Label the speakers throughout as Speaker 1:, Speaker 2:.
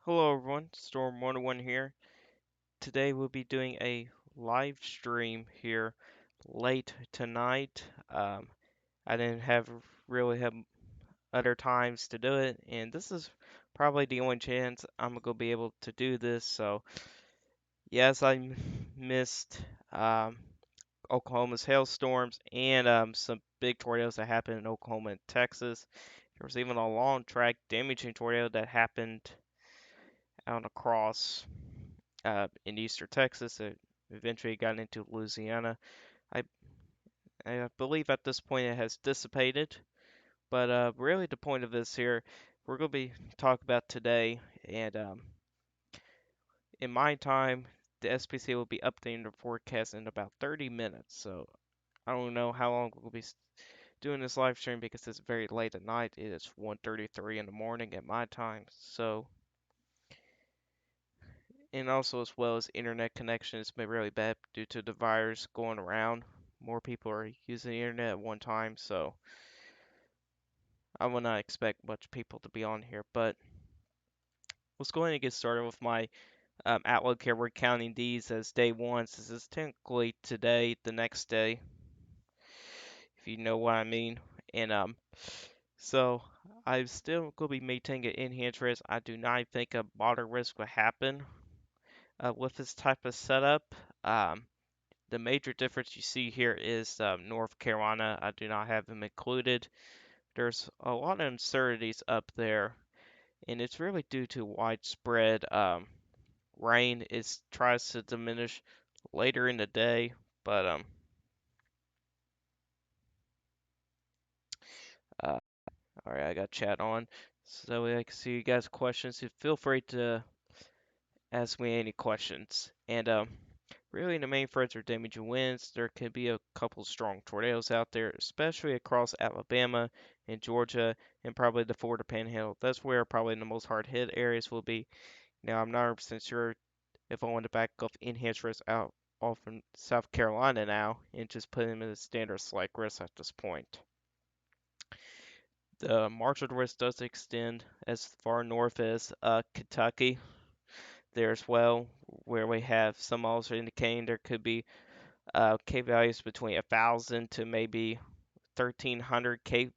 Speaker 1: Hello everyone, Storm 101 here. Today we'll be doing a live stream here late tonight. I didn't really have other times to do it, and this is probably the only chance I'm gonna be able to do this. So yes, missed um, Oklahoma's hailstorms and some big tornadoes that happened in Oklahoma and Texas. There was even a long track damaging tornado that happened out across in eastern Texas. It eventually got into Louisiana. I, I believe at this point it has dissipated, but really the point of this here, we're going to be talking about today, and in my time, the SPC will be updating the forecast in about 30 minutes. So I don't know how long we'll be doing this live stream because it's very late at night. It is 1:33 in the morning at my time. So and also as well as internet connection has been really bad due to the virus going around. More people are using the internet at one time, so I would not expect much people to be on here. But let's go ahead and get started with my outlook here. We're counting these as day one, since it's technically today, the next day, if you know what I mean. And so I'm still going to be maintaining an enhanced risk. I do not think a moderate risk will happen with this type of setup. Um, The major difference you see here is North Carolina. I do not have them included. There's a lot of uncertainties up there, and it's really due to widespread rain. It tries to diminish later in the day, but uh, all right, I got chat on, so I can see you guys' questions. So feel free to ask me any questions. And really, the main threats are damaging winds. There could be a couple strong tornadoes out there, especially across Alabama and Georgia, and probably the Florida Panhandle. That's where probably the most hard hit areas will be. Now, I'm not 100% sure if I want to back off enhanced risk out off in South Carolina now and just put them in a standard slight risk at this point. The marginal risk does extend as far north as Kentucky there as well, where we have some also indicating there could be K values between 1,000 to maybe 1,300 K.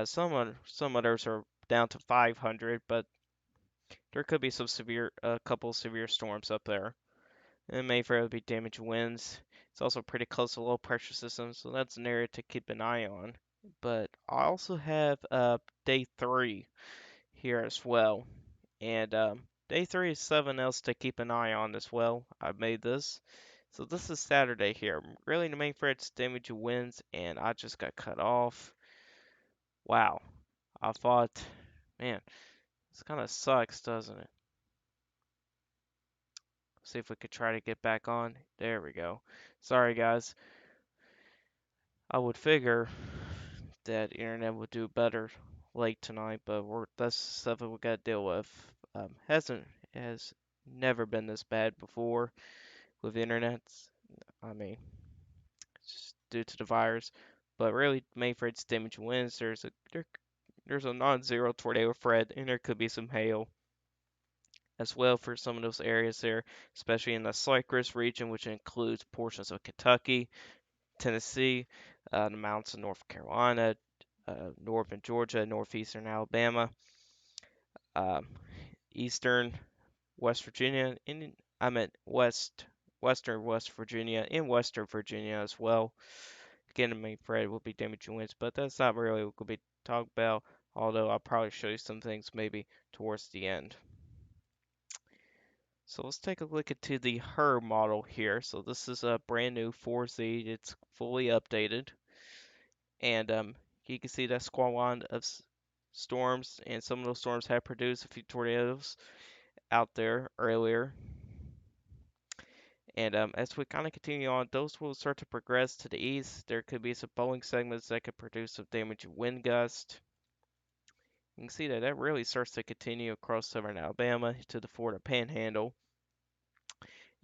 Speaker 1: Some others are down to 500, but there could be some a couple of severe storms up there. And it may very be damaged winds. It's also pretty close to low pressure systems, so that's an area to keep an eye on. But I also have day three here as well, and day three is something else to keep an eye on as well. I made this. So this is Saturday here. Really the main threat's damage to winds, and I just got cut off. Wow. I thought, man, this kind of sucks, doesn't it? See if we could try to get back on. There we go. Sorry guys. I would figure that internet would do better late tonight, but that's stuff that we got to deal with. Has never been this bad before with internet. I mean, just due to the virus. But really, Mayfred's damage winds. There's a non-zero tornado threat, and there could be some hail as well for some of those areas there, especially in the Cypress region, which includes portions of Kentucky, Tennessee, the mountains of North Carolina, northern Georgia, northeastern Alabama, um, eastern West Virginia, and I meant western West Virginia, and western Virginia as well. Again, the main threat will be damaging winds, but that's not really what we'll be talking about, although I'll probably show you some things maybe towards the end. So let's take a look into the HER model here. So this is a brand new 4Z. It's fully updated. And you can see that squall line of storms, and some of those storms have produced a few tornadoes out there earlier. And as we kind of continue on, those will start to progress to the east. There could be some bowling segments that could produce some damaging wind gust. You can see that that really starts to continue across southern Alabama to the Florida Panhandle.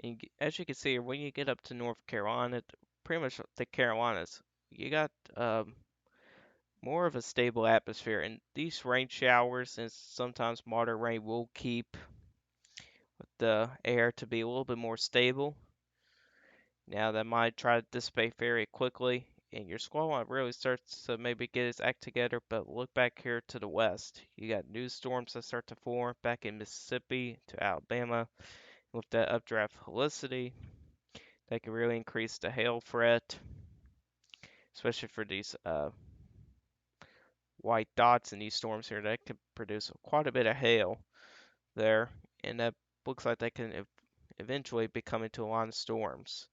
Speaker 1: And as you can see, when you get up to North Carolina, pretty much the Carolinas, you got more of a stable atmosphere. And these rain showers and sometimes moderate rain will keep the air to be a little bit more stable. Now that might try to dissipate very quickly, and your squall line really starts to maybe get its act together. But look back here to the west. You got new storms that start to form back in Mississippi to Alabama. With that updraft helicity, that can really increase the hail threat, especially for these white dots in these storms here. That could produce quite a bit of hail there, and that looks like that can eventually become into a lot of storms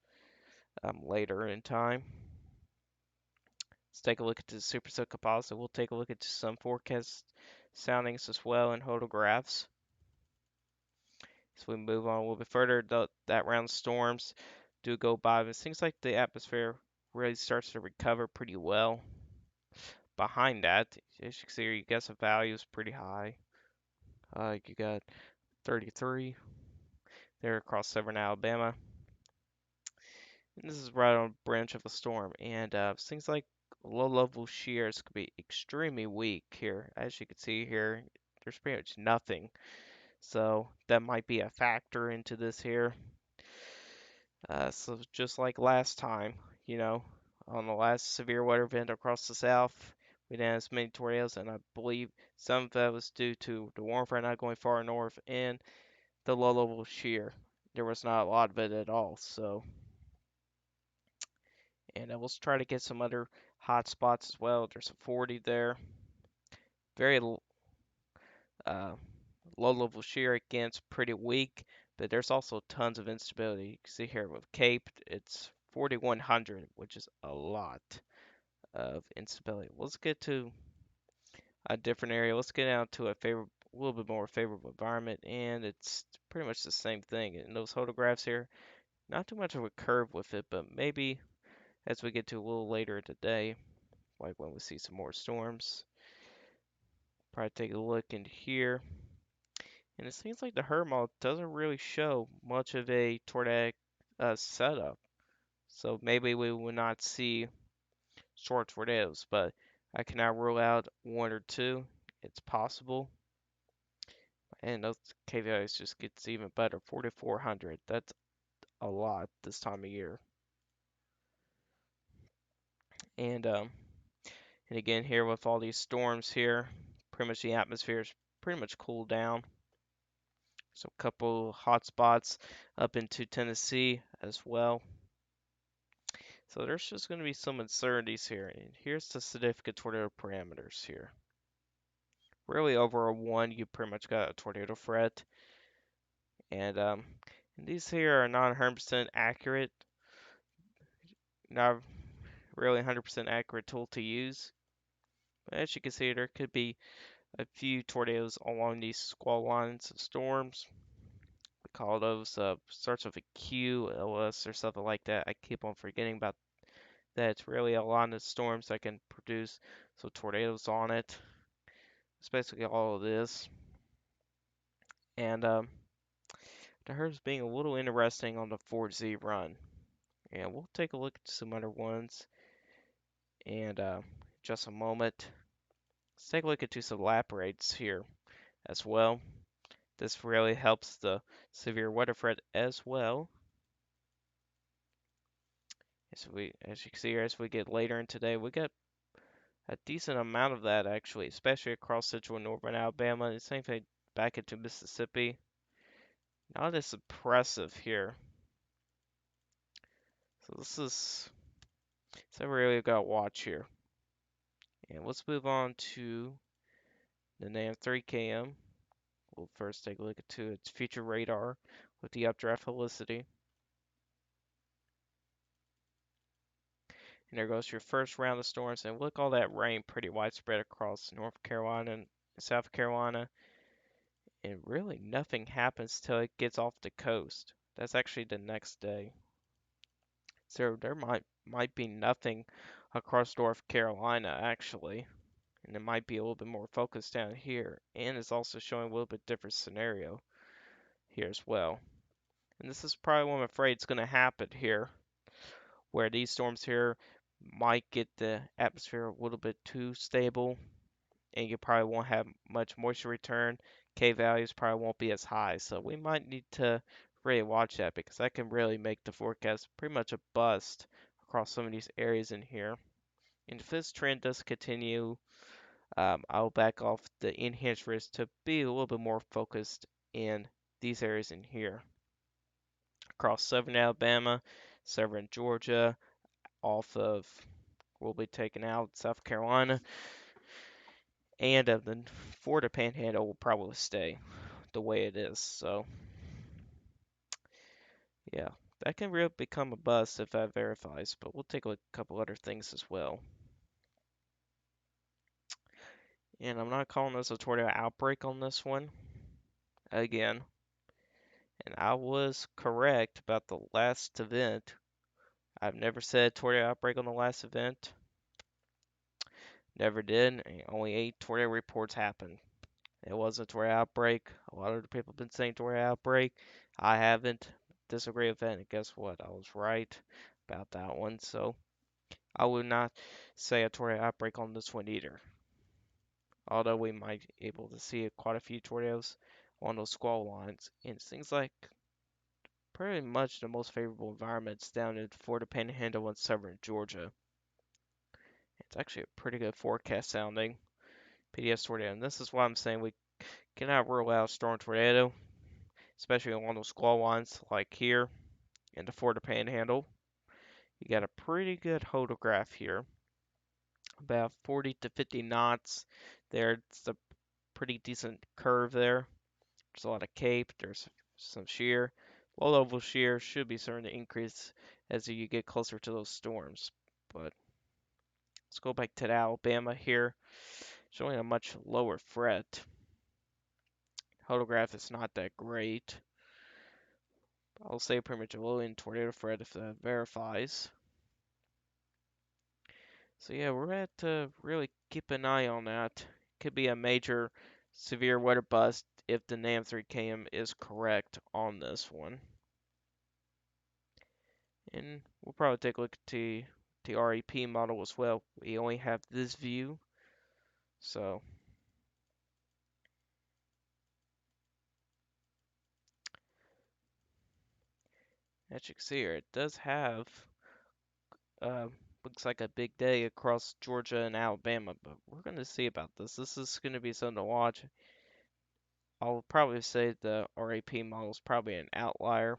Speaker 1: later in time. Let's take a look at the supercell composite. We'll take a look at some forecast soundings as well and photographs. So we move on a little bit further, that round of storms do go by, but it seems like the atmosphere really starts to recover pretty well. Behind that, as you can see here, you got some values pretty high. You got 33 there across southern Alabama. And this is right on the branch of a storm, and things like low-level shears could be extremely weak here. As you can see here, there's pretty much nothing. So that might be a factor into this here. So just like last time, you know, on the last severe weather event across the south, we didn't have as many tornadoes, and I believe some of that was due to the warm front not going far north and the low-level shear. There was not a lot of it at all. So, and we'll try to get some other hot spots as well. There's a 40 there. Very uh, low-level shear again, it's pretty weak, but there's also tons of instability. You can see here with Cape, it's 4,100, which is a lot of instability. Let's get to a different area. Let's get down to a little bit more favorable environment, and it's pretty much the same thing. In those photographs here, not too much of a curve with it, but maybe as we get to a little later in the day, like when we see some more storms, probably take a look in here. And it seems like the herd model doesn't really show much of a tornadic setup. So maybe we will not see short tornadoes, but I cannot rule out one or two. It's possible. And those KVIs just gets even better. 4,400. That's a lot this time of year. And and again here with all these storms here, pretty much the atmosphere is pretty much cooled down. So a couple hot spots up into Tennessee as well. So there's just going to be some uncertainties here. And here's the significant tornado parameters here. Really over a 1, you pretty much got a tornado threat. And these here are not 100% accurate. Not really 100% accurate tool to use. But as you can see, there could be a few tornadoes along these squall lines of storms. We call those starts with a Q, LS, or something like that. I keep on forgetting about that. It's really a lot of storms that can produce some tornadoes on it. It's basically all of this. And the herd's being a little interesting on the 4Z run. And we'll take a look at some other ones in just a moment. Let's take a look at some lap rates here as well. This really helps the severe weather threat as well. As you can see here, as we get later in today, we got a decent amount of that actually, especially across central and northern Alabama. The same thing back into Mississippi. Not as impressive here. So this is something we really got to watch here. And let's move on to the NAM 3KM. We'll first take a look at its future radar with the updraft helicity. And there goes your first round of storms. And look, all that rain pretty widespread across North Carolina and South Carolina. And really nothing happens till it gets off the coast. That's actually the next day. So there might be nothing across North Carolina actually. And it might be a little bit more focused down here. And it's also showing a little bit different scenario here as well. And this is probably what I'm afraid is going to happen here, where these storms here might get the atmosphere a little bit too stable, and you probably won't have much moisture return. K values probably won't be as high, so we might need to really watch that because that can really make the forecast pretty much a bust across some of these areas in here. And if this trend does continue, I'll back off the enhanced risk to be a little bit more focused in these areas in here. Across southern Alabama, southern Georgia, off of, we'll be taking out South Carolina, and the Florida Panhandle will probably stay the way it is. So, yeah, that can really become a bust if that verifies, but we'll take a couple other things as well. And I'm not calling this a tornado outbreak on this one again. And I was correct about the last event. I've never said tornado outbreak on the last event. Never did. Only 8 tornado reports happened. It wasn't a tornado outbreak. A lot of the people have been saying tornado outbreak. I haven't. Disagree with that. And guess what? I was right about that one. So I would not say a tornado outbreak on this one either. Although we might be able to see quite a few tornadoes on those squall lines. And it seems like pretty much the most favorable environments down in Florida Panhandle and southern Georgia. It's actually a pretty good forecast sounding PDS tornado. And this is why I'm saying we cannot rule out a storm tornado, especially along those squall lines like here in the Florida Panhandle. You got a pretty good hodograph here, about 40 to 50 knots there. It's a pretty decent curve there. There's a lot of cape, there's some shear. Low level shear should be starting to increase as you get closer to those storms. But let's go back to the Alabama here, showing a much lower fret. Photograph is not that great. I'll say pretty much a low end tornado fret if that verifies. So yeah, we're at to really keep an eye on that. Could be a major severe weather bust if the NAM 3KM is correct on this one. And we'll probably take a look at the REP model as well. We only have this view, so as you can see here, it does have uh, looks like a big day across Georgia and Alabama, but we're going to see about this. This is going to be something to watch. I'll probably say the RAP model is probably an outlier.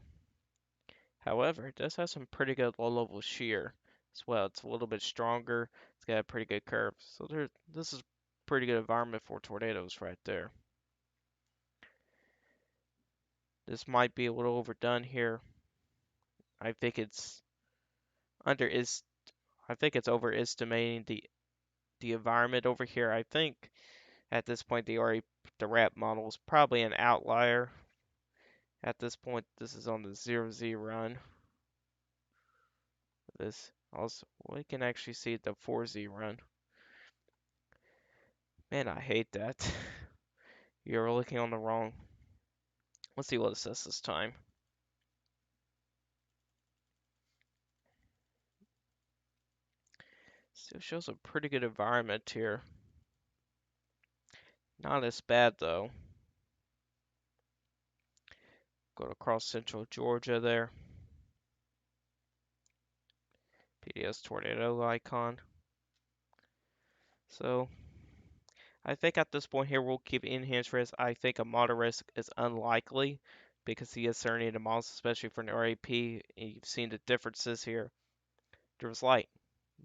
Speaker 1: However, it does have some pretty good low-level shear as well. It's a little bit stronger. It's got a pretty good curve. So this is pretty good environment for tornadoes right there. This might be a little overdone here. I think it's under is I think it's overestimating the environment over here. I think at this point the RAP model is probably an outlier. At this point, this is on the 0Z run. This also we can actually see the 4Z run. Man, I hate that. You're looking on the wrong. Let's see what it says this time. Still shows a pretty good environment here. Not as bad though. Go across central Georgia there. PDS tornado icon. So I think at this point here we'll keep enhanced risk. I think a moderate risk is unlikely because the uncertainty in the models, especially for an RAP, you've seen the differences here. There's like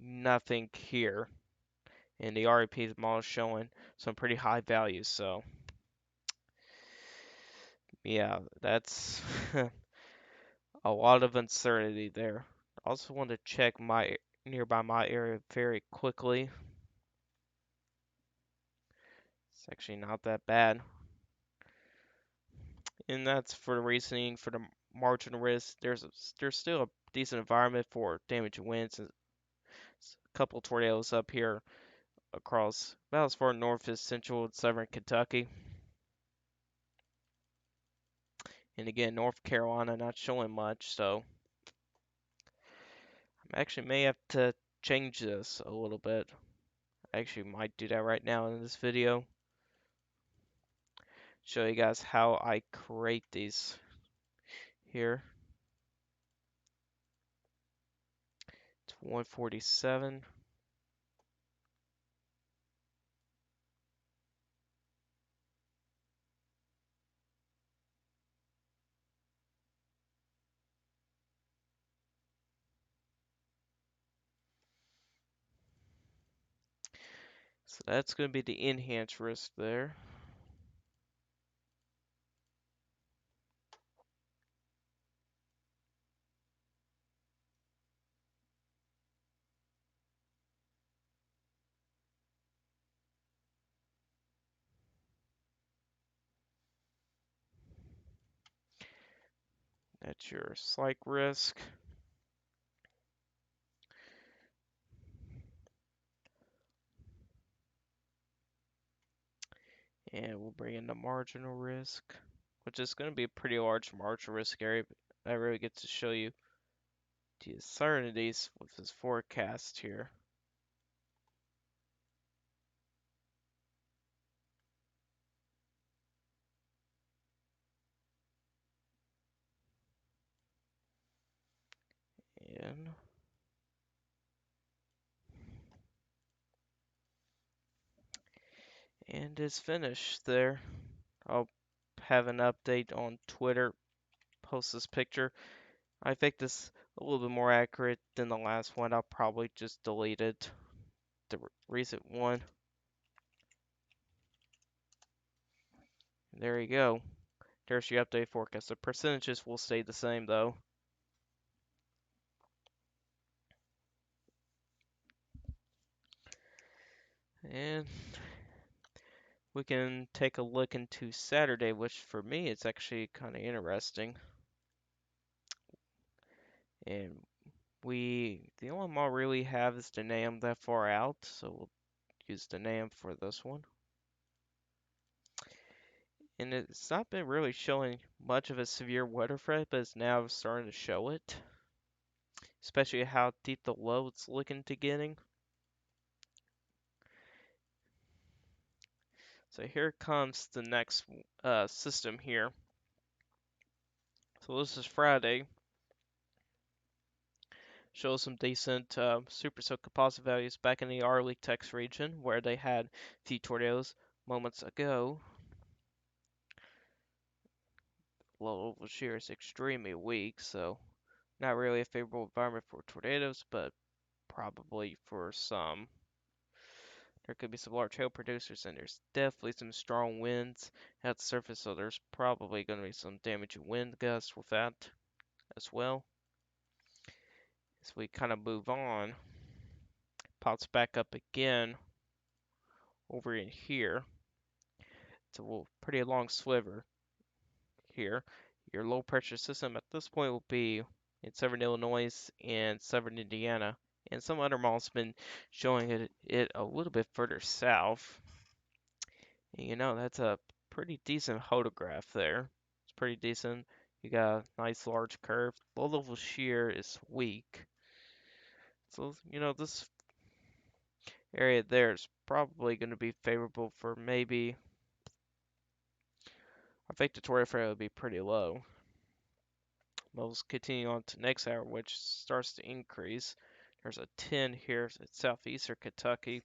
Speaker 1: nothing here, and the RAP model is showing some pretty high values. So yeah, that's a lot of uncertainty there. I also want to check my nearby my area very quickly. It's actually not that bad. And that's for the reasoning for the marginal risk. There's still a decent environment for damaging winds. A couple tornadoes up here across about as far north as central and southern Kentucky. And again, North Carolina not showing much, so I actually may have to change this a little bit. I actually might do that right now in this video. Show you guys how I create these here. It's 147. So that's going to be the enhanced risk there. That's your slight risk. And we'll bring in the marginal risk, which is going to be a pretty large marginal risk area. But I really get to show you the uncertainties with this forecast here. And it's finished there. I'll have an update on Twitter, post this picture. I think this a little bit more accurate than the last one. I'll probably just delete it, the recent one. There you go. There's your update forecast. The percentages will stay the same though. And we can take a look into Saturday, which for me it's actually kind of interesting. And the only one I'll really have is the NAM that far out, so we'll use the NAM for this one. And it's not been really showing much of a severe weather threat, but it's now starting to show it. Especially how deep the low it's looking to getting. So here comes the next system here. So this is Friday. Shows some decent super cell composite values back in the Arley-Tex region where they had a few tornadoes moments ago. Low level shear is extremely weak, so not really a favorable environment for tornadoes, but probably for some. There could be some large hail producers, and there's definitely some strong winds at the surface, so there's probably going to be some damaging wind gusts with that as well. As we kind of move on, pops back up again over in here. It's a pretty long sliver here. Your low pressure system at this point will be in southern Illinois and southern Indiana. And some other models have been showing it a little bit further south. And you know, that's a pretty decent photograph there. It's pretty decent. You got a nice large curve. Low level shear is weak. So, you know, this area there is probably going to be favorable for maybe, I think the tornado threat would be pretty low. We'll continue on to next hour, which starts to increase. There's a 10 here at southeastern Kentucky,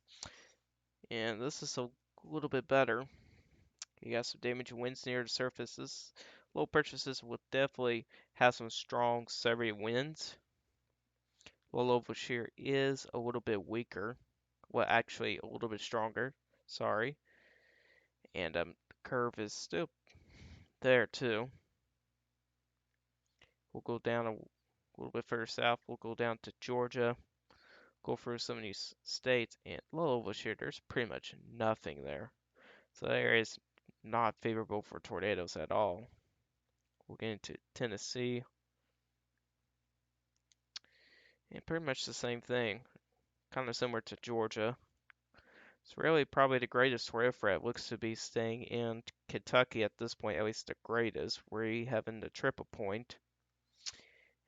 Speaker 1: and this is a little bit better. You got some damaging winds near the surface. This low pressure system will definitely have some strong severe winds. Low level shear is a little bit weaker. Well, actually, a little bit stronger. Sorry. And the curve is still there too. We'll go down a little bit further south. We'll go down to Georgia. Go through some of these states, and low level shear, there's pretty much nothing there. So that area is not favorable for tornadoes at all. We'll get into Tennessee, and pretty much the same thing, kind of similar to Georgia. It's really probably the greatest tornado threat looks to be staying in Kentucky at this point, at least the greatest, where you having the triple point.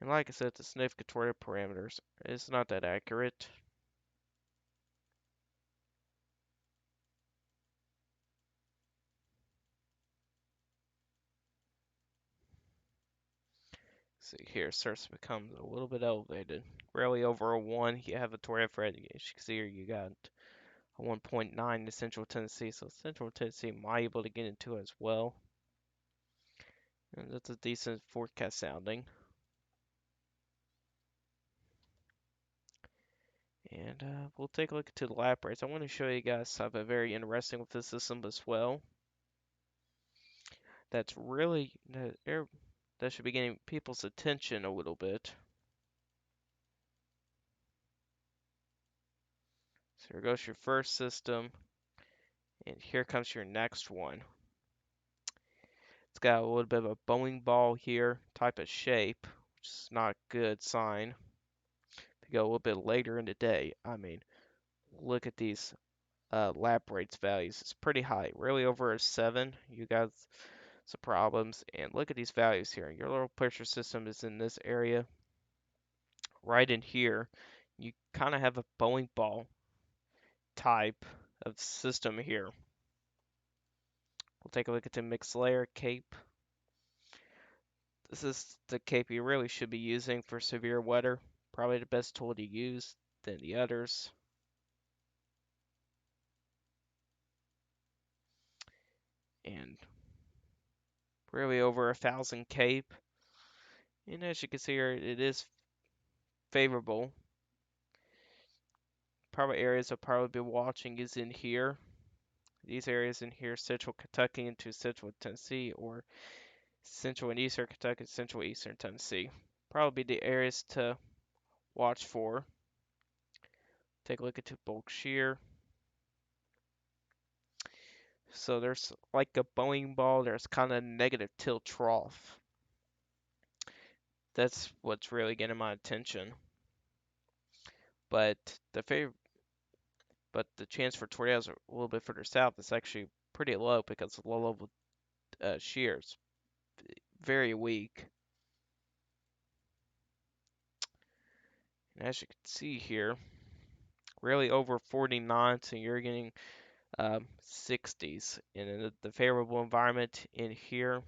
Speaker 1: And like I said, the significant tornado parameters is not that accurate. See here, starts to become a little bit elevated. Rarely over a 1, you have a tornado threat. As you can see here, you got a 1.9 to Central Tennessee, so Central Tennessee might be able to get into it as well. And that's a decent forecast sounding. And we'll take a look into the lap rates. I want to show you guys something very interesting with this system as well. That's really that should be getting people's attention a little bit. So here goes your first system, and here comes your next one. It's got a little bit of a bowling ball here type of shape, which is not a good sign. If you go a little bit later in the day, I mean, look at these lap rates values. It's pretty high, really over a 7. You got some problems, and look at these values here. Your little pressure system is in this area, right in here. You kind of have a bowling ball type of system here. We'll take a look at the mixed layer cape. This is the cape you really should be using for severe weather. Probably the best tool to use than the others. And really over 1,000 cape. And as you can see here, it is favorable. Probably areas I'll probably be watching is in here. These areas in here, central Kentucky into central Tennessee, or central and eastern Kentucky, central eastern Tennessee. Probably the areas to watch for. Take a look at bulk shear. So there's like a bowling ball, there's kind of negative tilt trough. That's what's really getting my attention. But the chance for tornadoes a little bit further south is actually pretty low because the low level shear is very weak. And as you can see here, really over 49, so you're getting 60s. And in the favorable environment in here,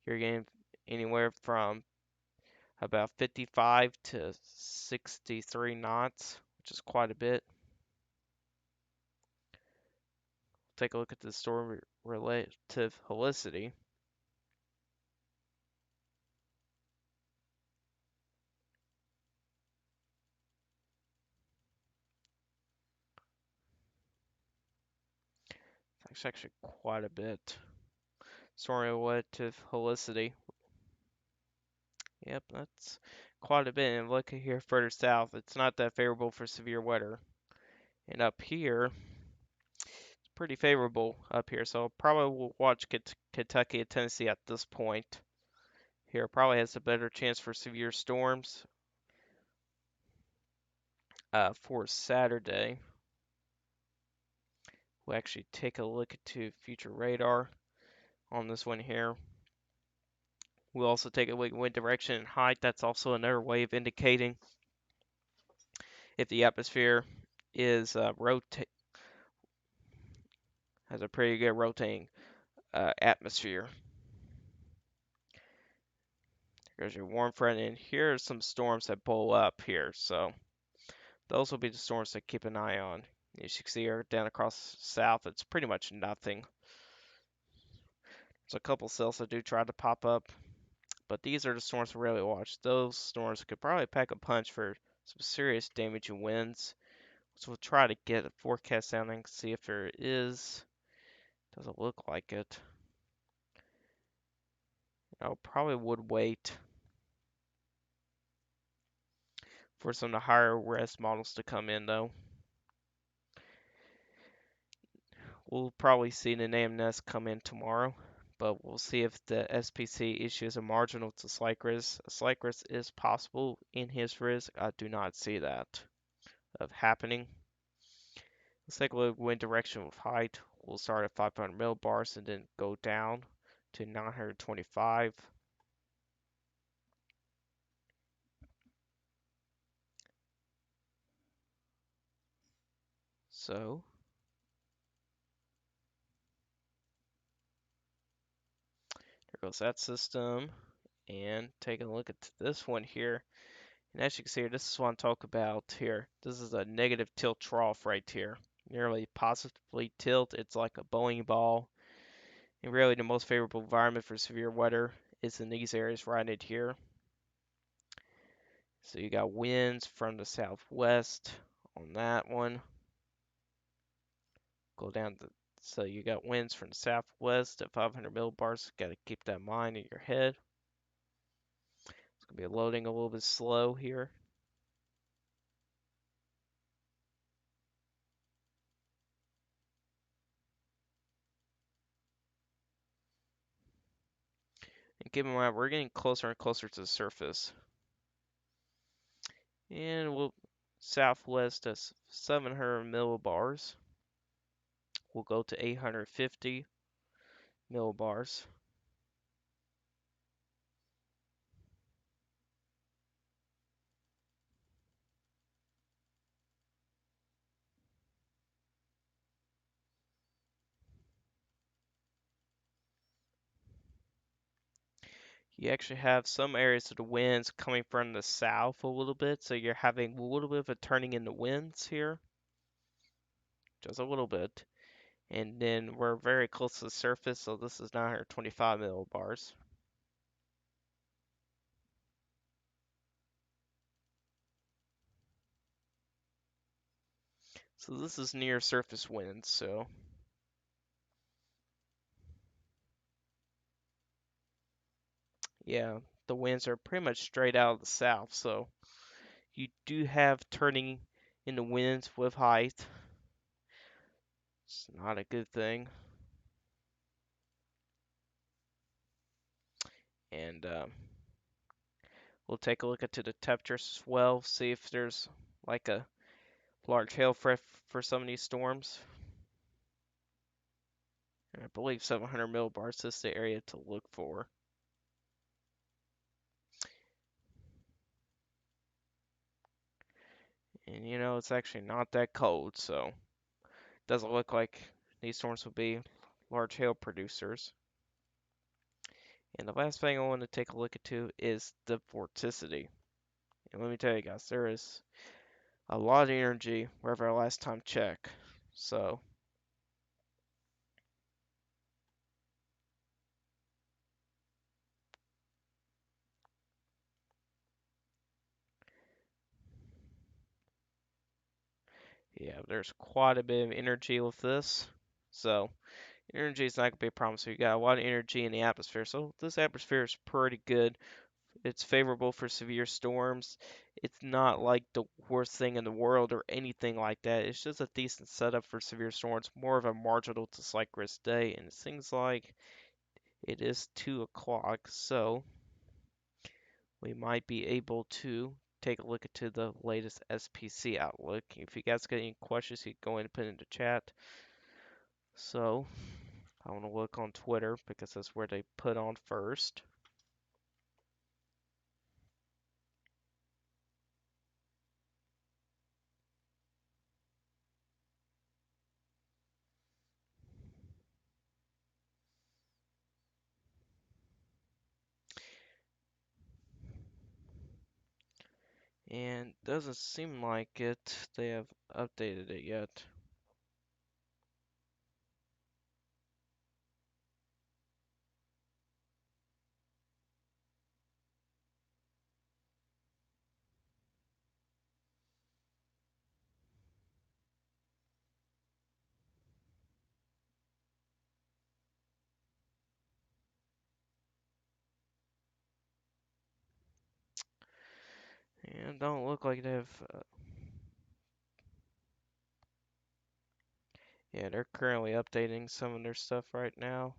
Speaker 1: you're getting anywhere from about 55 to 63 knots, which is quite a bit. Take a look at the storm relative helicity. It's actually quite a bit. Storm relative helicity. Yep, that's quite a bit. And look here further south, it's not that favorable for severe weather. And up here, it's pretty favorable up here. So probably will watch Kentucky and Tennessee at this point. Here probably has a better chance for severe storms for Saturday. We'll actually take a look into future radar on this one here. We'll also take a look at wind direction and height. That's also another way of indicating if the atmosphere is has a pretty good rotating atmosphere. There's your warm front, and here are some storms that blow up here. So those will be the storms to keep an eye on. As you can see here down across south, it's pretty much nothing. There's a couple cells that do try to pop up, but these are the storms to really watch. Those storms could probably pack a punch for some serious damage and winds. So we'll try to get a forecast sounding, see if there is. Doesn't look like it. I probably would wait for some of the higher res models to come in though. We'll probably see the NAMNES come in tomorrow, but we'll see if the SPC issues a marginal to slight risk. A slight risk is possible in his risk. I do not see that of happening. Let's take a look at wind direction with height. We'll start at 500 millibars and then go down to 925. So there goes that system. and taking a look at this one here. And as you can see here, this is what I'm talking about here. This is a negative tilt trough right here. Nearly positively tilt. It's like a bowling ball. And really the most favorable environment for severe weather is in these areas right in here. So you got winds from the southwest on that one. Go down to, so you got winds from the southwest at 500 millibars. Got to keep that in mind in your head. It's going to be loading a little bit slow here. And keep in mind, we're getting closer and closer to the surface. And we'll southwest at 700 millibars. We'll go to 850 millibars. You actually have some areas of the winds coming from the south a little bit, so you're having a little bit of a turning in the winds here, just a little bit. And then we're very close to the surface, so this is 925 millibars. So this is near surface winds, so yeah, the winds are pretty much straight out of the south, so you do have turning in the winds with height. It's not a good thing. And we'll take a look at the temperatures as well, see if there's like a large hail threat for some of these storms. And I believe 700 millibars is the area to look for. And you know, it's actually not that cold, so it doesn't look like these storms will be large hail producers. And the last thing I want to take a look at too is the vorticity. And let me tell you guys, there is a lot of energy wherever I last time checked. So yeah, there's quite a bit of energy with this. So energy is not gonna be a problem. So you got a lot of energy in the atmosphere. So this atmosphere is pretty good. It's favorable for severe storms. It's not like the worst thing in the world or anything like that. It's just a decent setup for severe storms, more of a marginal to slight risk day. And it seems like it is 2 o'clock, so we might be able to take a look into the latest SPC outlook. If you guys got any questions, you can go in and put it in the chat. So I want to look on Twitter because that's where they put on first. And doesn't seem like it. They have updated it yet. And don't look like they've. Yeah, they're currently updating some of their stuff right now.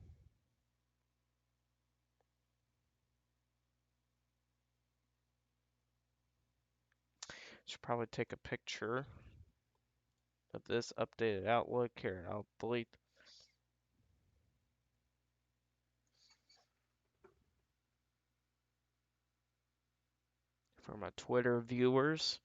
Speaker 1: Should probably take a picture of this updated outlook here. I'll delete for my Twitter viewers.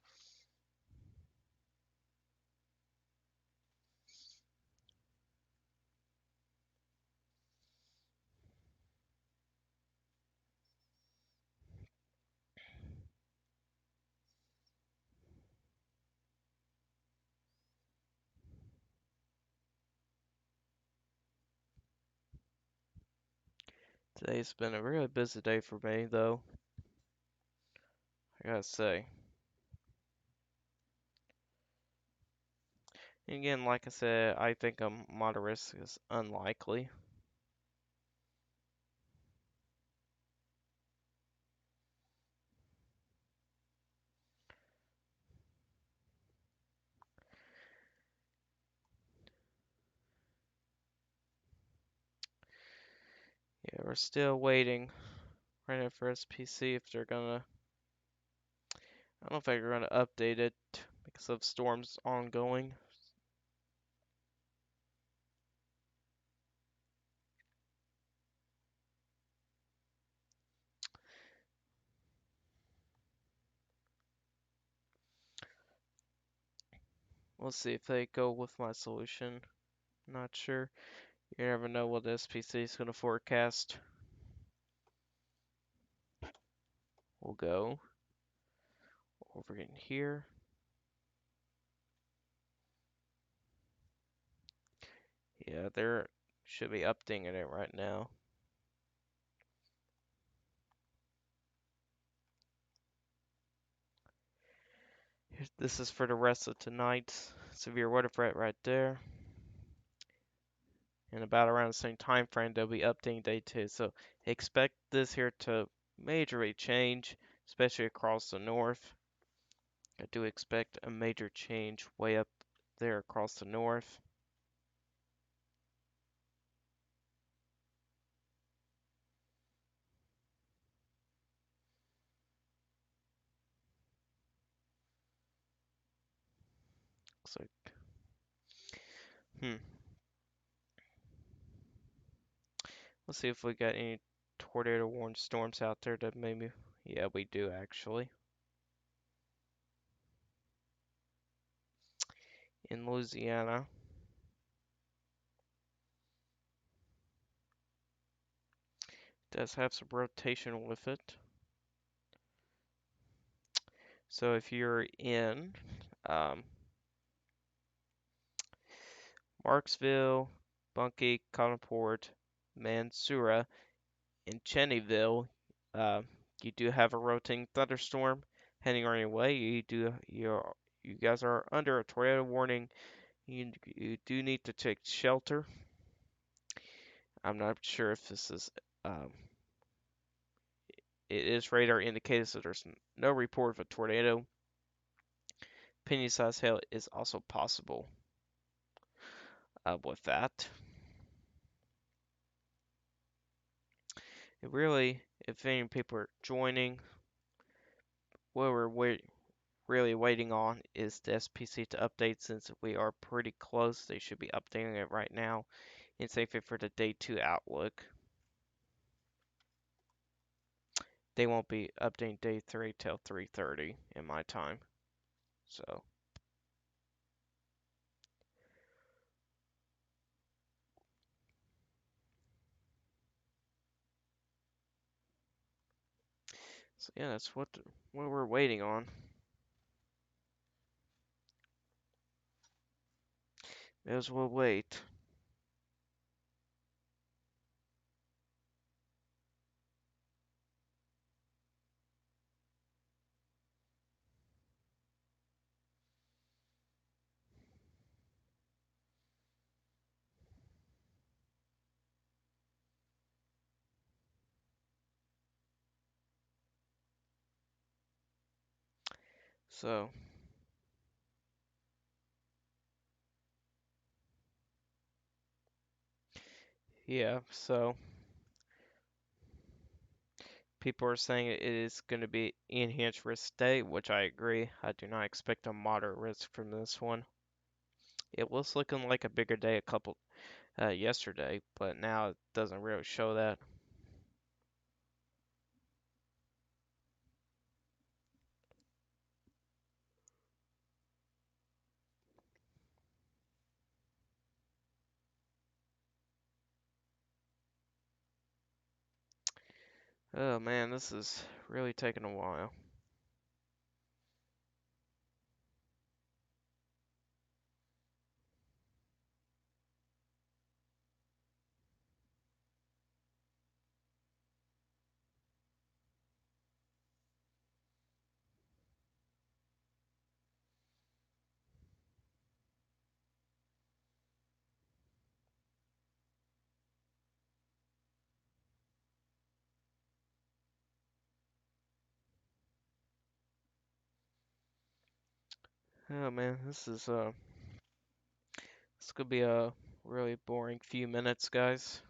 Speaker 1: Today's been a really busy day for me, though, I gotta say. And again, like I said, I think a moderate risk is unlikely. Yeah, we're still waiting right now for SPC if they're gonna. I don't know if they're gonna update it because of storms ongoing. We'll see if they go with my solution. Not sure. You never know what the SPC is gonna forecast. We'll go over in here. Yeah, they're should be updating it right now. This is for the rest of tonight. Severe weather threat right there. And about around the same time frame, they'll be updating day 2. So expect this here to majorly change, especially across the north. I do expect a major change way up there across the north. Looks like, let's see if we got any tornado warned storms out there that maybe, yeah, we do actually. In Louisiana. Does have some rotation with it. So if you're in Marksville, Bunkie, Conport, Mansura, and Cheneyville, uh, you do have a rotating thunderstorm heading on your way. You guys are under a tornado warning. You do need to take shelter. I'm not sure if this is it is radar indicated, so there's no report of a tornado. Penny-sized hail is also possible with that. It really, if any people are joining, what really waiting on is the SPC to update since we are pretty close. They should be updating it right now and save it for the day 2 outlook. They won't be updating day 3 till 3:30 in my time. So yeah, that's what we're waiting on. As we'll wait. So yeah, so people are saying it is going to be enhanced risk day, which I agree. I do not expect a moderate risk from this one. It was looking like a bigger day yesterday, but now it doesn't really show that. Oh man, this is really taking a while. Oh man, this could be a really boring few minutes, guys.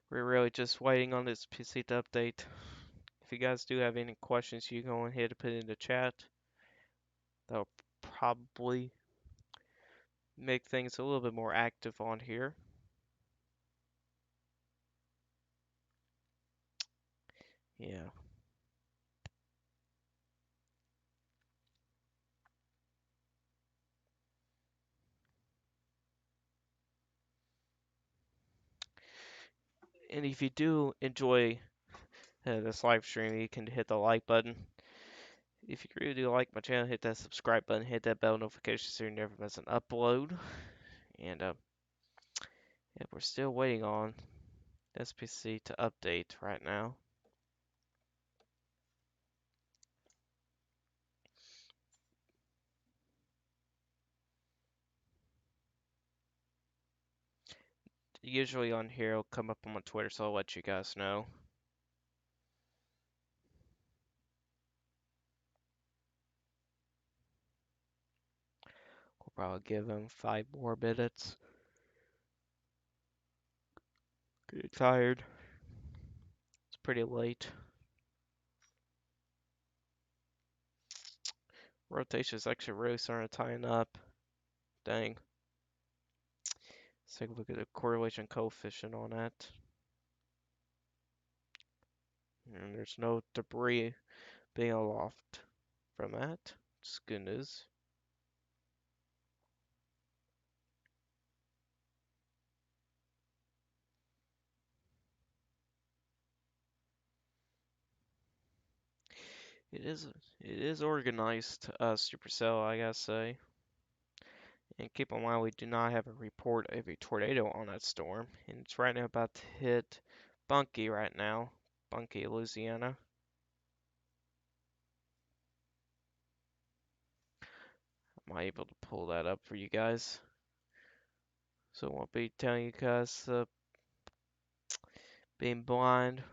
Speaker 1: We're really just waiting on this PC to update. If you guys do have any questions, you go ahead and put it in the chat. That'll probably make things a little bit more active on here. Yeah. And if you do enjoy this live stream, you can hit the like button. If you really do like my channel, hit that subscribe button, hit that bell notification so you never miss an upload. And yeah, we're still waiting on this PC to update right now. Usually on here, it'll come up on my Twitter, so I'll let you guys know. We'll probably give him 5 more minutes. Getting tired. It's pretty late. Rotation's actually really starting to tighten up. Dang. Let's take a look at the correlation coefficient on that. And there's no debris being aloft from that. It's good news. It is organized, Supercell, I gotta say. And keep in mind, we do not have a report of a tornado on that storm. And it's right now about to hit Bunkie right now. Bunkie, Louisiana. Am I able to pull that up for you guys? So I won't be telling you guys being blind.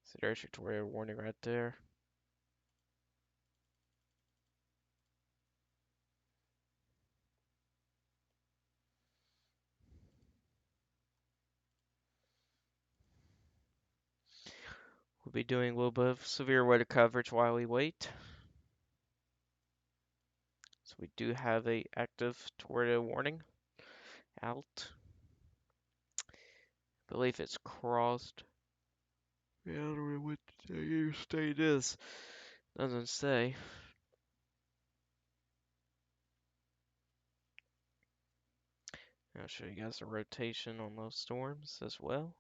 Speaker 1: So there's your tornado warning right there. We'll be doing a little bit of severe weather coverage while we wait. So we do have a active tornado warning out. I believe it's crossed. Yeah, I don't know what your state is. Doesn't say. I'll show you guys the rotation on those storms as well.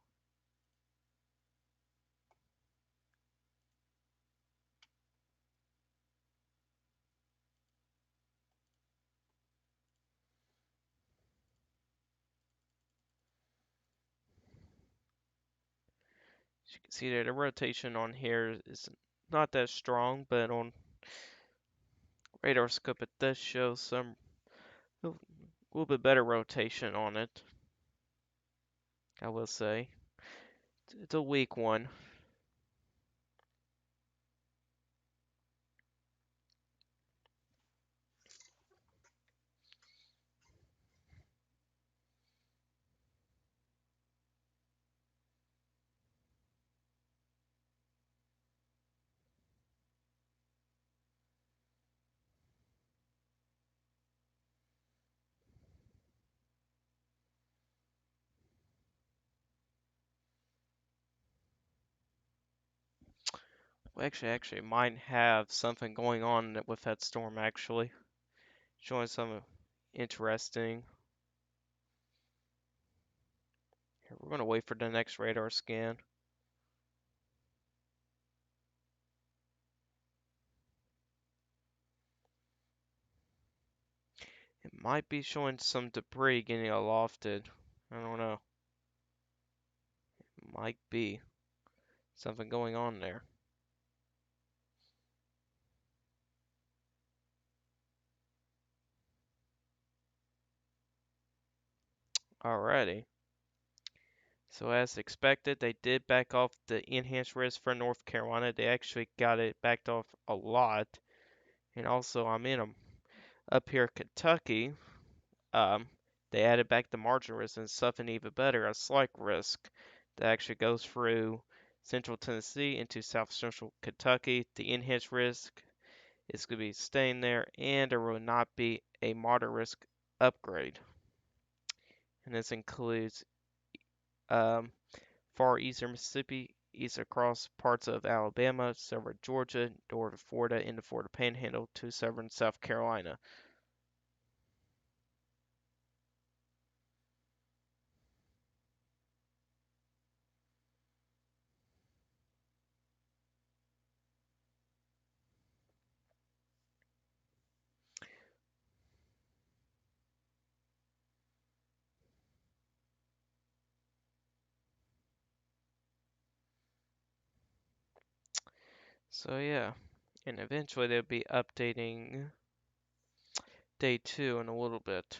Speaker 1: As you can see there, the rotation on here is not that strong, but on radar scope it does show a little bit better rotation on it. I will say. It's a weak one. We actually might have something going on with that storm actually. Showing some interesting. Here, we're gonna wait for the next radar scan. It might be showing some debris getting alofted. I don't know. It might be something going on there. Alrighty. So as expected, they did back off the enhanced risk for North Carolina. They actually got it backed off a lot. And also, I'm in them up here, Kentucky. Um, they added back the margin risk and something even better, a slight risk that actually goes through Central Tennessee into South Central Kentucky. The enhanced risk is going to be staying there, and there will not be a moderate risk upgrade. And this includes um, far eastern Mississippi, east across parts of Alabama, southern Georgia, northern Florida, in the Florida Panhandle to southern South Carolina. So yeah, and eventually they'll be updating day 2 in a little bit.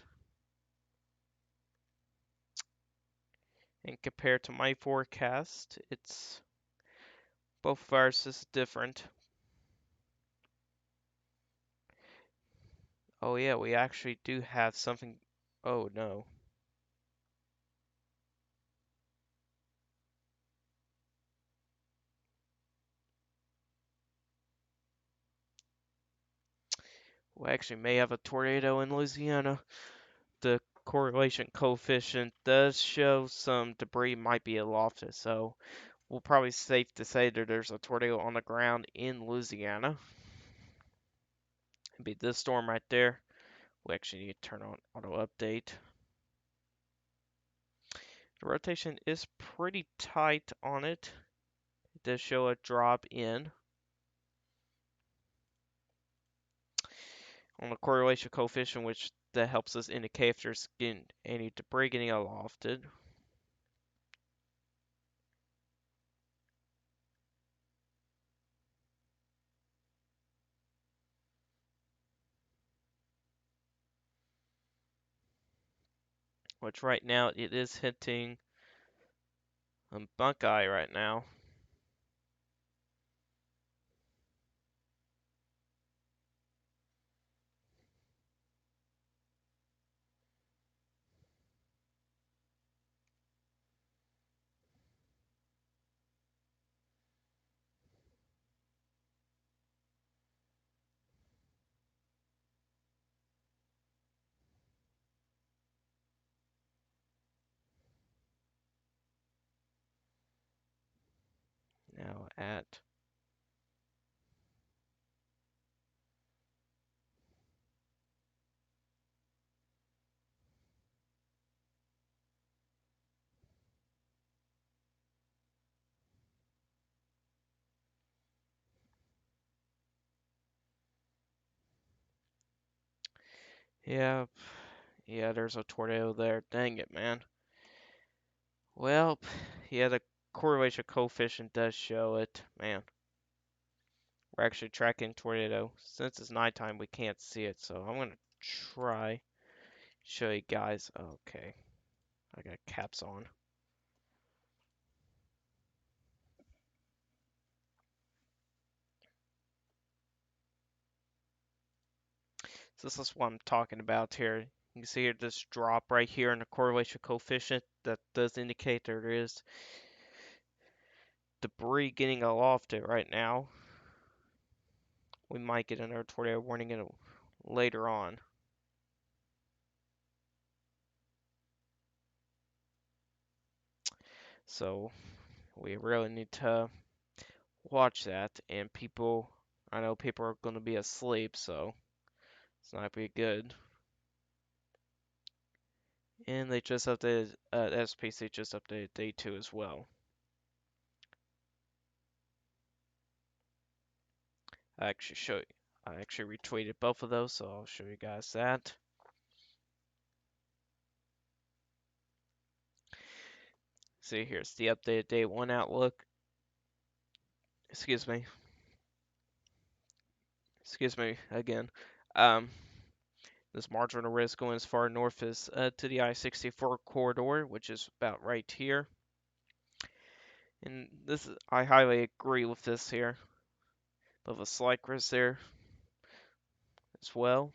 Speaker 1: And compared to my forecast, it's both viruses different. Oh yeah, we actually do have something. Oh no. We actually may have a tornado in Louisiana. The correlation coefficient does show some debris might be aloft, so we'll probably safe to say that there's a tornado on the ground in Louisiana. It'd be this storm right there. We actually need to turn on auto update. The rotation is pretty tight on it. It does show a drop in. On the correlation coefficient, which that helps us indicate if there's any debris getting alofted. Which right now it is hitting Buckeye right now. Now at yeah, yeah, there's a tornado there. Dang it, man. Well, yeah, the correlation coefficient does show it. Man, we're actually tracking tornado. Since it's nighttime, we can't see it, so I'm gonna try show you guys. Okay, I got caps on. So this is what I'm talking about here. You can see here this drop right here in the correlation coefficient that does indicate there is debris getting alofted right now. We might get another tornado warning in later on. So we really need to watch that. And people, I know people are going to be asleep, so it's not be good. And they just updated, SPC just updated day 2 as well. I actually show you, I actually retweeted both of those, so I'll show you guys that. See, here's the updated day 1 outlook. Excuse me. Excuse me again. Um, this marginal risk going as far north as to the I-64 corridor, which is about right here. And this is, I highly agree with this here. Of a slight risk there as well.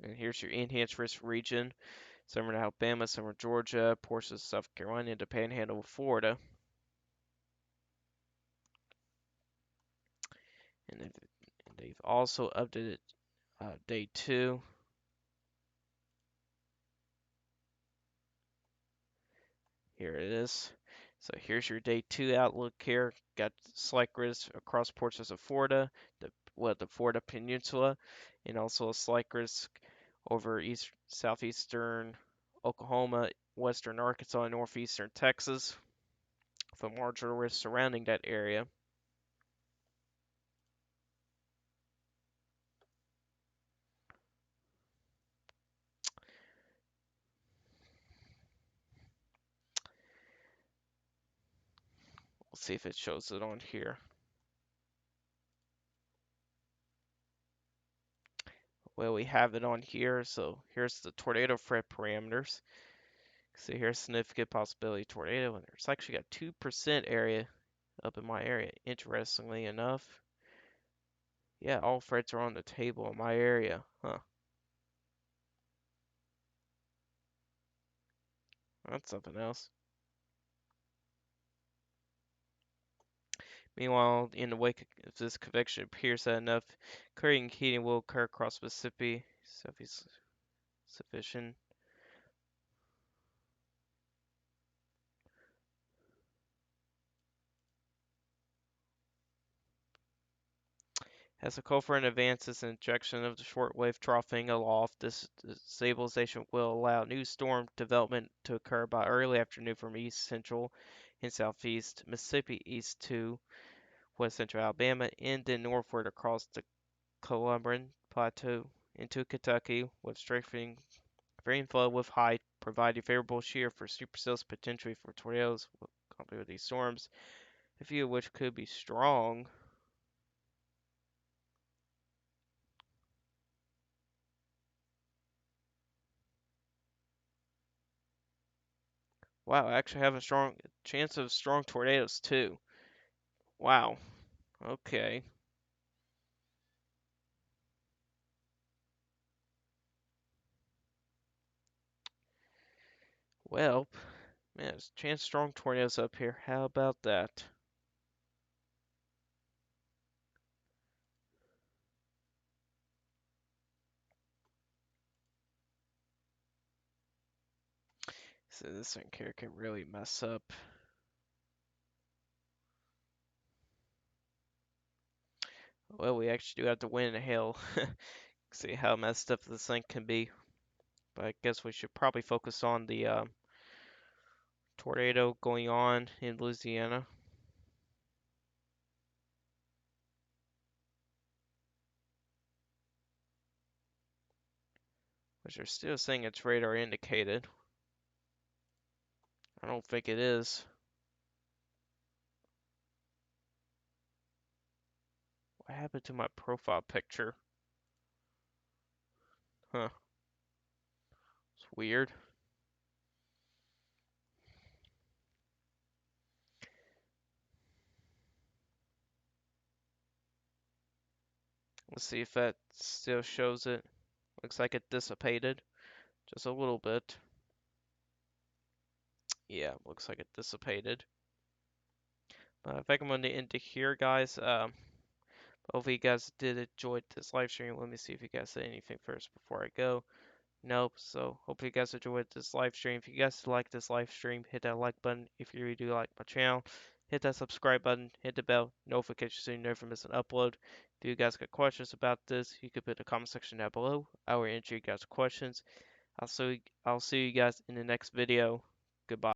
Speaker 1: And here's your enhanced risk region. Summer Alabama, summer Georgia, portions of South Carolina, and the Panhandle of Florida. And they've also updated day 2. Here it is. So here's your day 2 outlook here. Got slight risk across portions of Florida, the Florida Peninsula, and also a slight risk over southeastern Oklahoma, western Arkansas, and northeastern Texas, with a marginal risk surrounding that area. Let's see if it shows it on here. Well, we have it on here. So here's the tornado threat parameters. See here's significant possibility tornado, and there's actually got 2% area up in my area. Interestingly enough, yeah, all threats are on the table in my area. Huh, that's something else. Meanwhile, in the wake of this convection, it appears that enough clearing and heating will occur across Mississippi. Sufficient. As the cold front advances and injection of the shortwave troughing aloft, this stabilization will allow new storm development to occur by early afternoon from east central and southeast Mississippi east to west central Alabama, and then northward across the Columbian Plateau into Kentucky, with strengthening rainfall with high, providing favorable shear for supercells, potentially for tornadoes, accompanied with these storms, a few of which could be strong. Wow, I actually have a strong chance of strong tornadoes too. Wow. Okay. Well, man, there's a chance of strong tornadoes up here. How about that? So this thing here can really mess up. Well, we actually do have the wind and hail. See how messed up this thing can be. But I guess we should probably focus on the tornado going on in Louisiana, which they're still saying it's radar indicated. I don't think it is. What happened to my profile picture? Huh. It's weird. Let's see if that still shows it. Looks like it dissipated just a little bit. Yeah, looks like it dissipated. I think I'm going to end it here, guys. Hopefully you guys did enjoy this live stream. Let me see if you guys said anything first before I go. Nope. So hopefully you guys enjoyed this live stream. If you guys like this live stream, hit that like button. If you really do like my channel, hit that subscribe button, hit the bell notification so you never miss an upload. If you guys got questions about this, you can put in the comment section down below. I will answer you guys' questions. I'll see you guys in the next video. Goodbye.